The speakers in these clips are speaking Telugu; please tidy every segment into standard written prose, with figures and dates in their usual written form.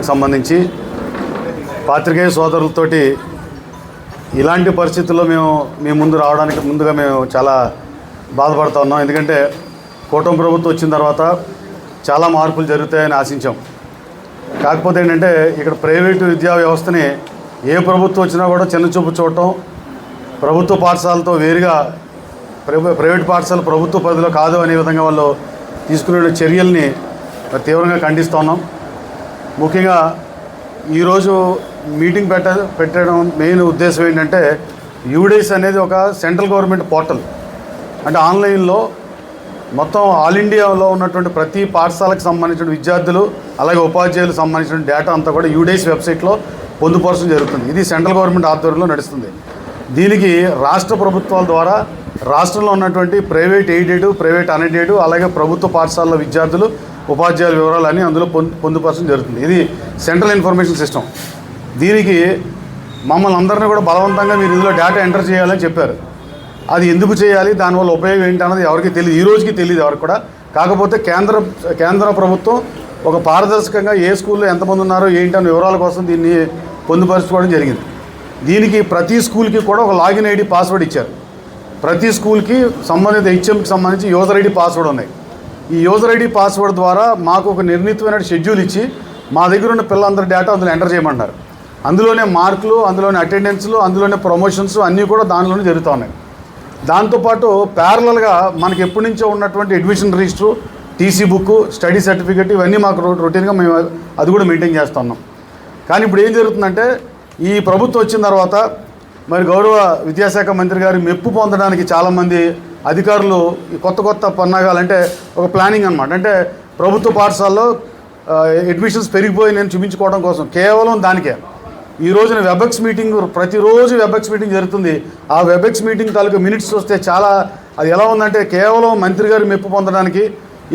విషయానికి సంబంధించి పాత్రికేయ సోదరులతోటి ఇలాంటి పరిస్థితుల్లో మేము మీ ముందు రావడానికి ముందుగా మేము చాలా బాధపడుతూ ఉన్నాం. ఎందుకంటే కూటమి ప్రభుత్వం వచ్చిన తర్వాత చాలా మార్పులు జరుగుతాయని ఆశించాం. కాకపోతే ఏంటంటే ఇక్కడ ప్రైవేటు విద్యా వ్యవస్థని ఏ ప్రభుత్వం వచ్చినా కూడా చిన్నచూపు చూడటం, ప్రభుత్వ పాఠశాలతో వేరుగా ప్రైవేట్ పాఠశాల ప్రభుత్వ పరిధిలో కాదు అనే విధంగా వాళ్ళు తీసుకునే చర్యల్ని తీవ్రంగా ఖండిస్తున్నాం. ముఖ్యంగా ఈరోజు మీటింగ్ పెట్టడం మెయిన్ ఉద్దేశం ఏంటంటే యూడేస్ అనేది ఒక సెంట్రల్ గవర్నమెంట్ పోర్టల్. అంటే ఆన్లైన్లో మొత్తం ఆల్ ఇండియాలో ఉన్నటువంటి ప్రతి పాఠశాలకు సంబంధించిన విద్యార్థులు అలాగే ఉపాధ్యాయులకు సంబంధించిన డేటా అంతా కూడా యూడేస్ వెబ్సైట్లో పొందుపరచడం జరుగుతుంది. ఇది సెంట్రల్ గవర్నమెంట్ ఆధ్వర్యంలో నడుస్తుంది. దీనికి రాష్ట్ర ప్రభుత్వాల ద్వారా రాష్ట్రంలో ఉన్నటువంటి ప్రైవేట్ ఎయిడెడ్, ప్రైవేట్ అన్ఎయిడెడ్ అలాగే ప్రభుత్వ పాఠశాలలో విద్యార్థులు ఉపాధ్యాయుల వివరాలన్నీ అందులో పొందుపరచడం జరుగుతుంది. ఇది సెంట్రల్ ఇన్ఫర్మేషన్ సిస్టమ్. దీనికి మమ్మల్ని అందరినీ కూడా బలవంతంగా మీరు ఇందులో డేటా ఎంటర్ చేయాలని చెప్పారు. అది ఎందుకు చేయాలి, దానివల్ల ఉపయోగం ఏంటి అన్నది ఎవరికి తెలియదు, ఈ రోజుకి తెలియదు ఎవరికి కూడా. కాకపోతే కేంద్ర ప్రభుత్వం ఒక పారదర్శకంగా ఏ స్కూల్లో ఎంతమంది ఉన్నారో ఏంటి అన్న వివరాల కోసం దీన్ని పొందుపరచుకోవడం జరిగింది. దీనికి ప్రతి స్కూల్కి కూడా ఒక లాగిన్ ఐడి పాస్వర్డ్ ఇచ్చారు. ప్రతి స్కూల్కి సంబంధిత హెచ్ఎంకి సంబంధించి యూజర్ ఐడి పాస్వర్డ్ ఉన్నాయి. ఈ యూజర్ ఐడి పాస్వర్డ్ ద్వారా మాకు ఒక నిర్ణీతమైన షెడ్యూల్ ఇచ్చి మా దగ్గర ఉన్న పిల్లలందరి డేటా అందులో ఎంటర్ చేయమంటారు. అందులోనే మార్కులు, అందులోనే అటెండెన్స్లు, అందులోనే ప్రమోషన్స్ అన్నీ కూడా దానిలోనే జరుగుతూ ఉన్నాయి. దాంతోపాటు ప్యారలల్గా మనకి ఎప్పటి నుంచో ఉన్నటువంటి admission register, TC book, study certificate ఇవన్నీ మాకు రొటీన్గా మేము అది కూడా మెయింటైన్ చేస్తున్నాం. కానీ ఇప్పుడు ఏం జరుగుతుందంటే ఈ ప్రభుత్వం వచ్చిన తర్వాత మరి గౌరవ విద్యాశాఖ మంత్రి గారి మెప్పు పొందడానికి చాలామంది అధికారులు కొత్త పన్నాగాలంటే ఒక ప్లానింగ్ అనమాట. అంటే ప్రభుత్వ పాఠశాలలో అడ్మిషన్స్ పెరిగిపోయి నేను చూపించుకోవడం కోసం కేవలం దానికే ఈ రోజున వెబ్ఎక్స్ మీటింగ్, ప్రతిరోజు వెబ్ఎక్స్ మీటింగ్ జరుగుతుంది. ఆ వెబ్ఎక్స్ మీటింగ్ తాలూకు మినిట్స్ వస్తే చాలా అది ఎలా ఉందంటే కేవలం మంత్రి గారి మెప్పు పొందడానికి,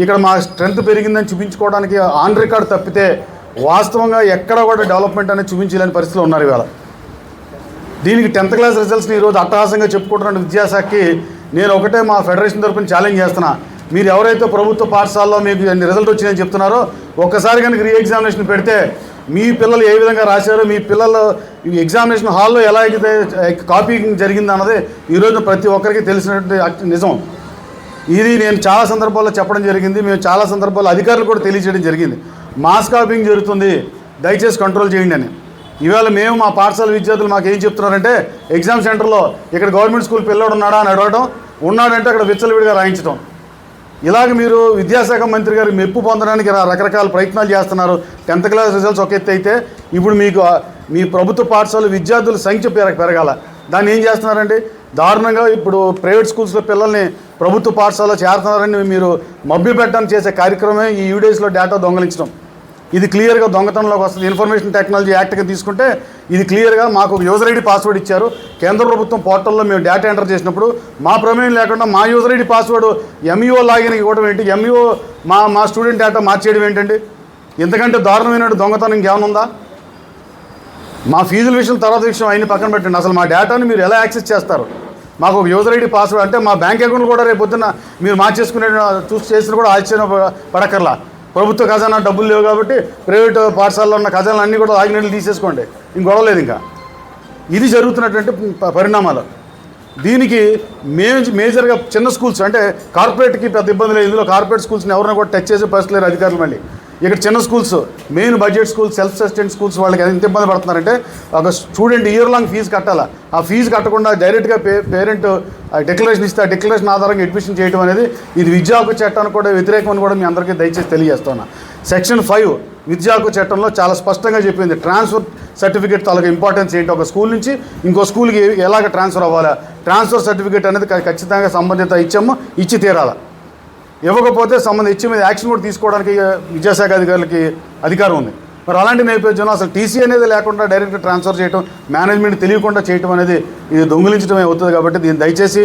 ఇక్కడ మా స్ట్రెంత్ పెరిగిందని చూపించుకోవడానికి ఆన్ రికార్డ్ తప్పితే వాస్తవంగా ఎక్కడ కూడా డెవలప్మెంట్ అనేది చూపించలేని పరిస్థితులు ఉన్నారు ఇవాళ. దీనికి 10th క్లాస్ రిజల్ట్స్ని ఈరోజు అట్టహాసంగా చెప్పుకుంటున్న విద్యాశాఖకి నేను ఒకటే మా ఫెడరేషన్ తరపున ఛాలెంజ్ చేస్తున్నా. మీరు ఎవరైతే ప్రభుత్వ పాఠశాలలో మీకు రిజల్ట్ వచ్చిందని చెప్తున్నారో ఒక్కసారి కనుక రీ ఎగ్జామినేషన్ పెడితే మీ పిల్లలు ఏ విధంగా రాశారో, మీ పిల్లలు ఎగ్జామినేషన్ హాల్లో ఎలా అయితే కాపీయింగ్ జరిగింది అన్నది ఈరోజు ప్రతి ఒక్కరికి తెలిసినటువంటి నిజం. ఇది నేను చాలా సందర్భాల్లో చెప్పడం జరిగింది. మేము చాలా సందర్భాల్లో అధికారులు కూడా తెలియజేయడం జరిగింది. మాస్ కాపీయింగ్ జరుగుతుంది, దయచేసి కంట్రోల్ చేయండి అని. ఇవాళ మేము మా పాఠశాల విద్యార్థులు మాకు ఏం చెప్తున్నారంటే ఎగ్జామ్ సెంటర్లో ఇక్కడ గవర్నమెంట్ స్కూల్ పిల్లోడు ఉన్నాడా అని అడగడం, ఉన్నాడంటే అక్కడ విచ్చలవిడిగా రాయించడం. ఇలాగ మీరు విద్యాశాఖ మంత్రి గారు మెప్పు పొందడానికి రకరకాల ప్రయత్నాలు చేస్తున్నారు. 10th క్లాస్ రిజల్ట్స్ ఒక ఎత్తు అయితే ఇప్పుడు మీకు మీ ప్రభుత్వ పాఠశాల విద్యార్థుల సంఖ్య పెరగాల. దాన్ని ఏం చేస్తున్నారండి, దారుణంగా ఇప్పుడు ప్రైవేట్ స్కూల్స్లో పిల్లల్ని ప్రభుత్వ పాఠశాలలో చేరుతున్నారని మీరు మభ్య పెట్టడానికి చేసే కార్యక్రమమే ఈ యూడేస్లో డేటా దొంగలించడం. ఇది క్లియర్గా దొంగతనంలోకి వస్తుంది. ఇన్ఫర్మేషన్ టెక్నాలజీ యాక్ట్గా తీసుకుంటే ఇది క్లియర్గా మాకు ఒక యూజర్ ఐడి పాస్వర్డ్ ఇచ్చారు. కేంద్ర ప్రభుత్వం పోర్టల్లో మేము డేటా ఎంటర్ చేసినప్పుడు మా ప్రమేయం లేకుండా మా user ID password MEO login ఇవ్వడం ఏంటి, ఎంఈఓ మా స్టూడెంట్ డేటా మార్చేయడం ఏంటండి? ఇంతకంటే దారుణమైన దొంగతనం ఇంకేమైనా ఉందా? మా ఫీజుల విషయం తర్వాత విషయం అయిన పక్కన పెట్టండి. అసలు మా డేటాను మీరు ఎలా యాక్సెస్ చేస్తారు? మాకు ఒక యూజర్ ఐడి పాస్వర్డ్ అంటే మా బ్యాంక్ అకౌంట్ కూడా రేపు పొద్దున్న మీరు మార్చేసుకునే చేసిన కూడా ఆశ్చర్యం పడక్కర్లా. ప్రభుత్వ ఖజానా డబ్బులు లేవు కాబట్టి ప్రైవేట్ పాఠశాలలో ఉన్న ఖజానాలు అన్నీ కూడా ఆగినట్లు తీసేసుకోండి, ఇంక గొడవ లేదు. ఇంకా ఇది జరుగుతున్నటువంటి పరిణామాలు. దీనికి మేజర్గా చిన్న స్కూల్స్ అంటే కార్పొరేట్కి పెద్ద ఇబ్బంది లేదు. ఇందులో కార్పొరేట్ స్కూల్స్ని ఎవరైనా కూడా టచ్ చేసే పరిస్థితి లేరు అధికారులు. మళ్ళీ ఇక్కడ చిన్న schools, main budget schools, self sustain schools వాళ్ళకి ఎంత ఇబ్బంది పడుతున్నారంటే ఒక స్టూడెంట్ ఇయర్ లాంగ్ ఫీజు కట్టాలా. ఆ ఫీజు కట్టకుండా డైరెక్ట్గా పేరెంట్ డిక్లరేషన్ ఇస్తే ఆ డిక్లరేషన్ ఆధారంగా అడ్మిషన్ చేయడం అనేది ఇది విద్యా హక్కు చట్టానికి కూడా వ్యతిరేకమని కూడా మీ అందరికీ దయచేసి తెలియజేస్తున్నా. సెక్షన్ 5 విద్యా హక్కు చట్టంలో చాలా స్పష్టంగా చెప్పింది ట్రాన్స్ఫర్ సర్టిఫికేట్ తాలూకు ఇంపార్టెన్స్ ఏంటి, ఒక స్కూల్ నుంచి ఇంకో స్కూల్కి ఎలాగ ట్రాన్స్ఫర్ అవ్వాలా. ట్రాన్స్ఫర్ సర్టిఫికేట్ అనేది ఖచ్చితంగా సంబంధిత ఇచ్చి తీరాలా. ఇవ్వకపోతే హెచ్ మీద యాక్షన్ కూడా తీసుకోవడానికి విద్యాశాఖ అధికారులకి అధికారం ఉంది. మరి అలాంటి నేపథ్యంలో అసలు టీసీ అనేది లేకుండా డైరెక్ట్గా ట్రాన్స్ఫర్ చేయడం, మేనేజ్మెంట్ తెలియకుండా చేయడం అనేది ఇది దొంగిలించడమే అవుతుంది. కాబట్టి దీన్ని దయచేసి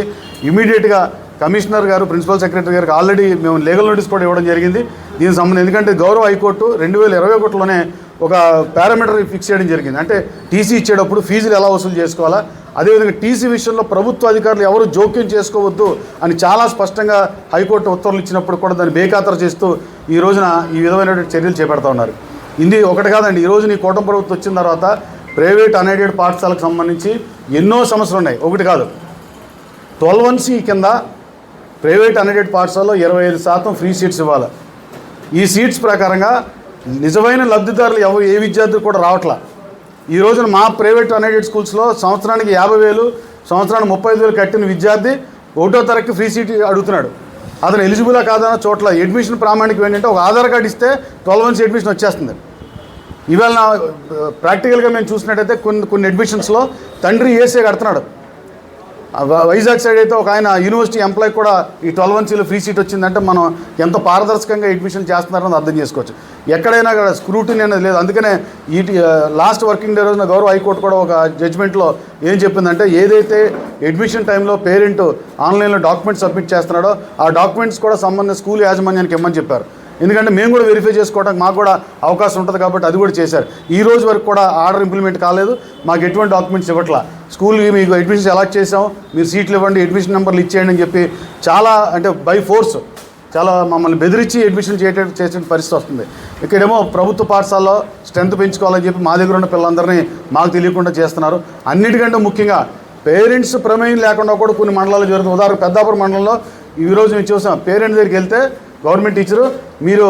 ఇమీడియట్గా కమిషనర్ గారు, ప్రిన్సిపల్ సెక్రటరీ గారికి ఆల్రెడీ మేము లీగల్ నోటీస్ కూడా ఇవ్వడం జరిగింది దీనికి సంబంధించి. ఎందుకంటే గౌరవ హైకోర్టు 2021లోనే ఒక పారామీటర్ ఫిక్స్ చేయడం జరిగింది. అంటే టీసీ ఇచ్చేటప్పుడు ఫీజులు ఎలా వసూలు చేసుకోవాలా, అదేవిధంగా టీసీ విషయంలో ప్రభుత్వ అధికారులు ఎవరు జోక్యం చేసుకోవద్దు అని చాలా స్పష్టంగా హైకోర్టు ఉత్తర్వులు ఇచ్చినప్పుడు కూడా దాన్ని బేఖాతరు చేస్తూ ఈ రోజున ఈ విధమైనటువంటి చర్యలు చేపడతా ఉన్నారు. ఇది ఒకటి కాదండి. ఈరోజు నీ కూటమి ప్రభుత్వం వచ్చిన తర్వాత ప్రైవేట్ అన్ఎయిడెడ్ పాఠశాలకు సంబంధించి ఎన్నో సమస్యలు ఉన్నాయి. ఒకటి కాదు, 12(1)C కింద ప్రైవేట్ అన్ఎయిడెడ్ పాఠశాలలో 25% ఫ్రీ సీట్స్ ఇవ్వాలి. ఈ సీట్స్ ప్రకారంగా నిజమైన లబ్ధిదారులు ఏ విద్యార్థులు కూడా రావట్లా. ఈ రోజున మా ప్రైవేట్ అన్ఎయిడెడ్ స్కూల్స్లో సంవత్సరానికి 50,000, సంవత్సరానికి 35,000 కట్టిన విద్యార్థి 1వ తరగతి ఫ్రీ సీట్ అడుగుతున్నాడు. అతను ఎలిజిబులా కాదన్న చోట్ల అడ్మిషన్ ప్రామాణికం ఏంటంటే ఒక ఆధార్ కార్డు ఇస్తే 12(1)C అడ్మిషన్ వచ్చేస్తుంది. ఇవాళ ప్రాక్టికల్గా మేము చూసినట్టయితే కొన్ని అడ్మిషన్స్లో తండ్రి ఏసీ కడుతున్నాడు. వైజాగ్ సైడ్ అయితే ఒక ఆయన యూనివర్సిటీ ఎంప్లాయ్ కూడా ఈ 12(1)Cలో ఫ్రీ సీట్ వచ్చిందంటే మనం ఎంత పారదర్శకంగా అడ్మిషన్ చేస్తున్నారని అర్థం చేసుకోవచ్చు. ఎక్కడైనా స్క్రూటినీ అనేది లేదు. అందుకనే ఈ లాస్ట్ వర్కింగ్ డే రోజున గౌరవ హైకోర్టు కూడా ఒక జడ్జిమెంట్లో ఏం చెప్పిందంటే, ఏదైతే అడ్మిషన్ టైంలో పేరెంట్ ఆన్లైన్లో డాక్యుమెంట్స్ సబ్మిట్ చేస్తున్నాడో ఆ డాక్యుమెంట్స్ కూడా సంబంధించిన స్కూల్ యాజమాన్యానికి ఇమ్మని చెప్పారు. ఎందుకంటే మేము కూడా వెరిఫై చేసుకోవడానికి మాకు కూడా అవకాశం ఉంటుంది కాబట్టి అది కూడా చేశారు. ఈ రోజు వరకు కూడా ఆర్డర్ ఇంప్లిమెంట్ కాలేదు. మాకు ఎటువంటి డాక్యుమెంట్స్ ఇవ్వట్లా. స్కూల్కి మీకు అడ్మిషన్స్ అలాట్ చేసాం, మీరు సీట్లు ఇవ్వండి, అడ్మిషన్ నెంబర్లు ఇచ్చేయండి అని చెప్పి చాలా అంటే బై ఫోర్స్ చాలా మమ్మల్ని బెదిరించి అడ్మిషన్ చేసే పరిస్థితి వస్తుంది. ఇక్కడేమో ప్రభుత్వ పాఠశాలలో స్ట్రెంత్ పెంచుకోవాలని చెప్పి మా దగ్గర ఉన్న పిల్లలందరినీ మాకు తెలియకుండా చేస్తున్నారు. అన్నిటికంటే ముఖ్యంగా పేరెంట్స్ ప్రమేయం లేకుండా కూడా కొన్ని మండలాలు జరుగుతుంది. ఉదాహరణ పెద్దాపురం మండలంలో ఈరోజు మేము చూసాం, పేరెంట్ దగ్గరికి వెళ్తే గవర్నమెంట్ టీచరు మీరు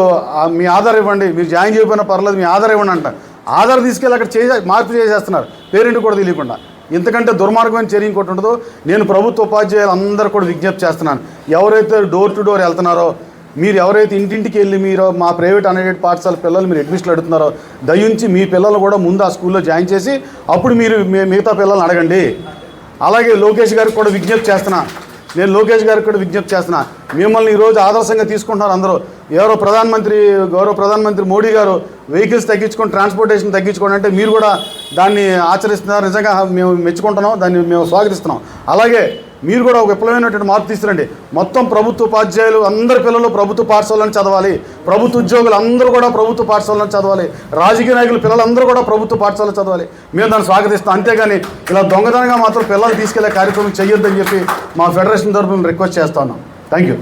మీ ఆధార్ ఇవ్వండి, మీరు జాయిన్ చేయకపోయినా పర్లేదు మీ ఆధార్ ఇవ్వండి అంట. ఆధార్ తీసుకెళ్ళి అక్కడ మార్పు చేసేస్తున్నారు పేరెంట్ కూడా తెలియకుండా. ఇంతకంటే దుర్మార్గమైన చర్య ఇంకోటి ఉండదు. నేను ప్రభుత్వ ఉపాధ్యాయులు అందరూ కూడా విజ్ఞప్తి చేస్తున్నాను, ఎవరైతే డోర్ టు డోర్ వెళ్తున్నారో, మీరు ఎవరైతే ఇంటింటికి వెళ్ళి మీరు మా ప్రైవేట్ అన్ఎయిడెడ్ పాఠశాల పిల్లలు మీరు అడ్మిషన్లు అడుగుతున్నారో, దయించి మీ పిల్లలు కూడా ముందు ఆ స్కూల్లో జాయిన్ చేసి అప్పుడు మీరు మిగతా పిల్లల్ని అడగండి. అలాగే లోకేష్ గారికి కూడా విజ్ఞప్తి చేస్తున్నా, మిమ్మల్ని ఈరోజు ఆదర్శంగా తీసుకుంటున్నారు అందరూ. గౌరవ ప్రధానమంత్రి మోడీ గారు వెహికల్స్ తగ్గించుకొని ట్రాన్స్పోర్టేషన్ తగ్గించుకోండి అంటే మీరు కూడా దాన్ని ఆచరిస్తున్నారు. నిజంగా మేము మెచ్చుకుంటున్నాం, దాన్ని మేము స్వాగతిస్తున్నాం. అలాగే మీరు కూడా ఒక విప్లవమైనటువంటి మార్పు తీసుకురండి. మొత్తం ప్రభుత్వ ఉపాధ్యాయులు అందరి పిల్లలు ప్రభుత్వ పాఠశాలను చదవాలి, ప్రభుత్వ ఉద్యోగులు అందరూ కూడా ప్రభుత్వ పాఠశాలను చదవాలి, రాజకీయ నాయకులు పిల్లలందరూ కూడా ప్రభుత్వ పాఠశాలలో చదవాలి. మేము దాన్ని స్వాగతిస్తాం. అంతేగాని ఇలా దొంగతనంగా మాత్రం పిల్లలు తీసుకెళ్లే కార్యక్రమం చేయొద్దని చెప్పి మా ఫెడరేషన్ తరఫున రిక్వెస్ట్ చేస్తా ఉన్నాం. Thank you.